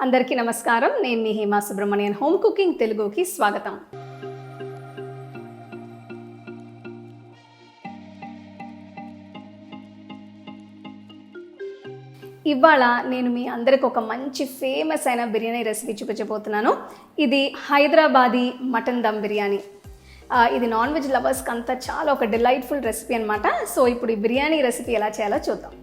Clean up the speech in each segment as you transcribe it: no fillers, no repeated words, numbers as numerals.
అందరికీ నమస్కారం. నేను మీ హేమా సుబ్రహ్మణ్యన్. హోమ్ కుకింగ్ తెలుగుకి స్వాగతం. ఇవాళ నేను మీ అందరికి ఒక మంచి ఫేమస్ అయిన బిర్యానీ రెసిపీ చూపించబోతున్నాను. ఇది హైదరాబాదీ మటన్ దమ్ బిర్యానీ. ఇది నాన్ వెజ్ లవర్స్కి అంతా చాలా ఒక డిలైట్ఫుల్ రెసిపీ అనమాట. సో ఇప్పుడు ఈ బిర్యానీ రెసిపీ ఎలా చేయాలో చూద్దాం.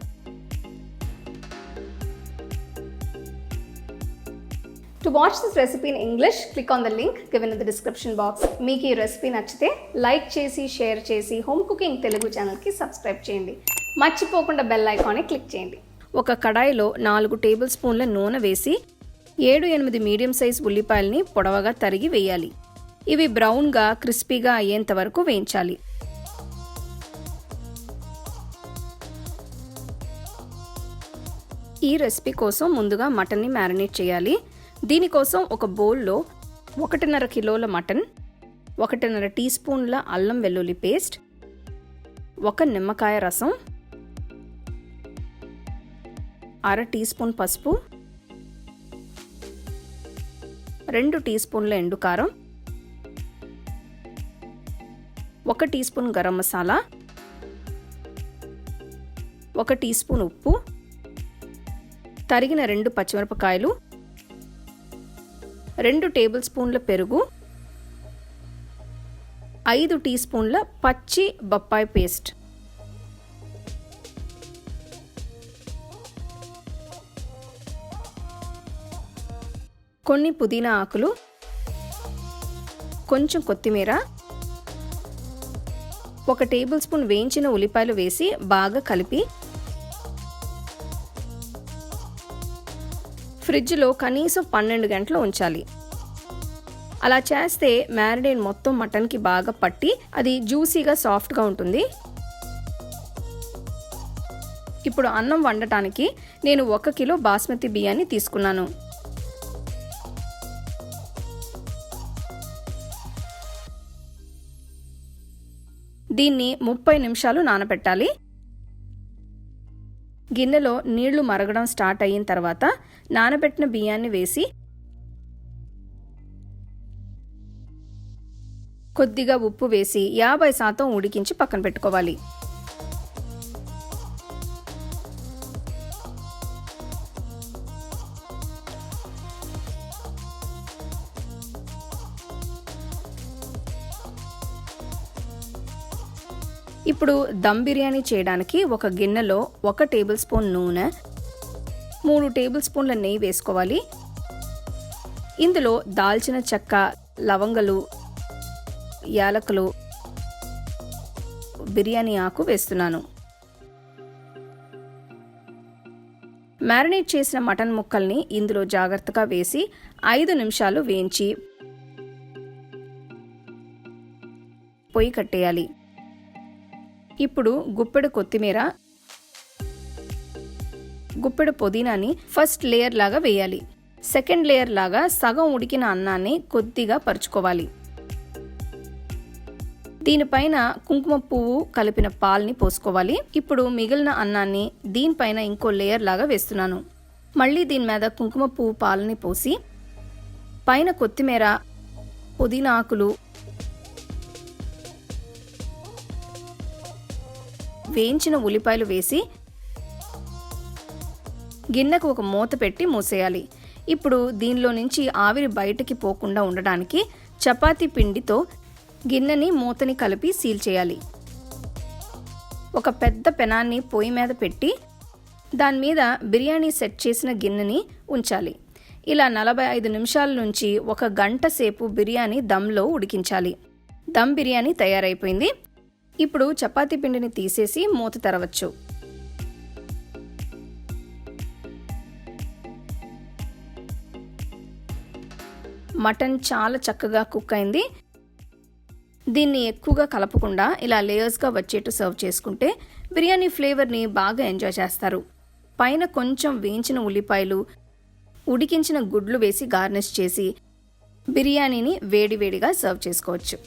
To watch this recipe in English, click on the link given in the description box. మీకు ఈ రెసిపీ నచ్చితే లైక్ చేసి షేర్ చేసి హోమ్ కుకింగ్ తెలుగు ఛానల్కి సబ్స్క్రైబ్ చేయండి. మర్చిపోకుండా బెల్ ఐకాన్ని క్లిక్ చేయండి. ఒక కడాయిలో 4 టేబుల్ స్పూన్ల నూనె వేసి 7-8 మీడియం సైజ్ ఉల్లిపాయల్ని పొడవగా తరిగి వేయాలి. ఇవి బ్రౌన్గా క్రిస్పీగా అయ్యేంత వరకు వేయించాలి. ఈ రెసిపీ కోసం ముందుగా మటన్ని మ్యారినేట్ చేయాలి. దీనికోసం ఒక బౌల్లో 1.5 కిలోల మటన్, 1.5 టీ స్పూన్ల అల్లం వెల్లుల్లి పేస్ట్, 1 నిమ్మకాయ రసం, 1/2 టీ స్పూన్ పసుపు, 2 టీ స్పూన్ల ఎండుకారం, 1 teaspoon garam masala, 1 teaspoon ఉప్పు, తరిగిన 2 పచ్చిమిరపకాయలు, 2 టేబుల్ స్పూన్ల పెరుగు, 5 టీ స్పూన్ల పచ్చి బొప్పాయి పేస్ట్, కొన్ని పుదీనా ఆకులు, కొంచెం కొత్తిమీర, 1 టేబుల్ స్పూన్ వేయించిన ఉల్లిపాయలు వేసి బాగా కలిపి ఫ్రిడ్జ్లో కనీసం 12 గంటలు ఉంచాలి. అలా చేస్తే మ్యారినేట్ మొత్తం మటన్కి బాగా పట్టి అది జ్యూసీగా సాఫ్ట్గా ఉంటుంది. ఇప్పుడు అన్నం వండటానికి నేను 1 కిలో బాస్మతి బియ్యాన్ని తీసుకున్నాను. దీన్ని 30 నిమిషాలు నానబెట్టాలి. గిన్నెలో నీళ్లు మరగడం స్టార్ట్ అయిన తర్వాత నానబెట్టిన బియ్యాన్ని వేసి కొద్దిగా ఉప్పు వేసి 50% ఉడికించి పక్కన పెట్టుకోవాలి. ఇప్పుడు దమ్ బిర్యానీ చేయడానికి ఒక గిన్నెలో 1 టేబుల్ స్పూన్ నూనె, 3 టేబుల్ స్పూన్ల నెయ్యి వేసుకోవాలి. ఇందులో దాల్చిన చెక్క, లవంగలు, యాలకులు, బిర్యానీ ఆకు వేస్తున్నాను. మ్యారినేట్ చేసిన మటన్ ముక్కల్ని ఇందులో జాగ్రత్తగా వేసి 5 నిమిషాలు వేయించి పొయ్యి కట్టేయాలి. ఇప్పుడు గుప్పెడు కొత్తిమీర, గుప్పెడు పుదీనాని ఫస్ట్ లేయర్ లాగా వేయాలి. సెకండ్ లేయర్ లాగా సగం ఉడికిన అన్నాన్ని కొద్దిగా పరుచుకోవాలి. దీనిపైన కుంకుమ పువ్వు కలిపిన పాల్ని పోసుకోవాలి. ఇప్పుడు మిగిలిన అన్నాన్ని దీనిపైన ఇంకో లేయర్ లాగా వేస్తున్నాను. మళ్ళీ దీని మీద కుంకుమ పువ్వు పాలని పోసి పైన కొత్తిమీర, పుదీనా ఆకులు, వేయించిన ఉల్లిపాయలు వేసి గిన్నెకు ఒక మూత పెట్టి మూసేయాలి. ఇప్పుడు దీనిలో నుంచి ఆవిరి బయటకి పోకుండా ఉండడానికి చపాతీ పిండితో గిన్నెని మూతని కలిపి సీల్ చేయాలి. ఒక పెద్ద పెనాన్ని పొయ్యి మీద పెట్టి దాని మీద బిర్యానీ సెట్ చేసిన గిన్నెని ఉంచాలి. ఇలా 45 నిమిషాల నుంచి 1 గంట సేపు బిర్యానీ దమ్లో ఉడికించాలి. దమ్ బిర్యానీ తయారైపోయింది. ఇప్పుడు చపాతీ పిండిని తీసేసి మూత తెరవచ్చు. మటన్ చాలా చక్కగా కుక్ అయింది. దీన్ని ఎక్కువగా కలపకుండా ఇలా లేయర్స్గా వచ్చేట్టు సర్వ్ చేసుకుంటే బిర్యానీ ఫ్లేవర్ని బాగా ఎంజాయ్ చేస్తారు. పైన కొంచెం వేయించిన ఉల్లిపాయలు, ఉడికించిన గుడ్లు వేసి గార్నిష్ చేసి బిర్యానీని వేడివేడిగా సర్వ్ చేసుకోవచ్చు.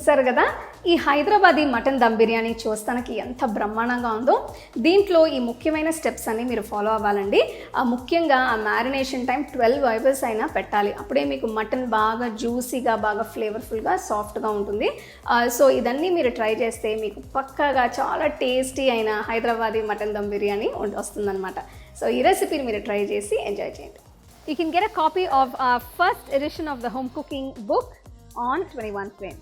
చూసారు కదా, ఈ హైదరాబాదీ మటన్ దమ్ బిర్యానీ చూస్తానికి ఎంత బ్రహ్మాండంగా ఉందో. దీంట్లో ఈ ముఖ్యమైన స్టెప్స్ అన్ని మీరు ఫాలో అవ్వాలండి. ముఖ్యంగా ఆ మ్యారినేషన్ టైం 12 అవర్స్ అయినా పెట్టాలి. అప్పుడే మీకు మటన్ బాగా జ్యూసీగా, బాగా ఫ్లేవర్ఫుల్గా, సాఫ్ట్గా ఉంటుంది. సో ఇదన్నీ మీరు ట్రై చేస్తే మీకు పక్కాగా చాలా టేస్టీ అయిన హైదరాబాదీ మటన్ దమ్ బిర్యానీ వస్తుందన్నమాట. సో ఈ రెసిపీని మీరు ట్రై చేసి ఎంజాయ్ చేయండి. You can get a copy of our first edition of the home cooking book on 21 Frame.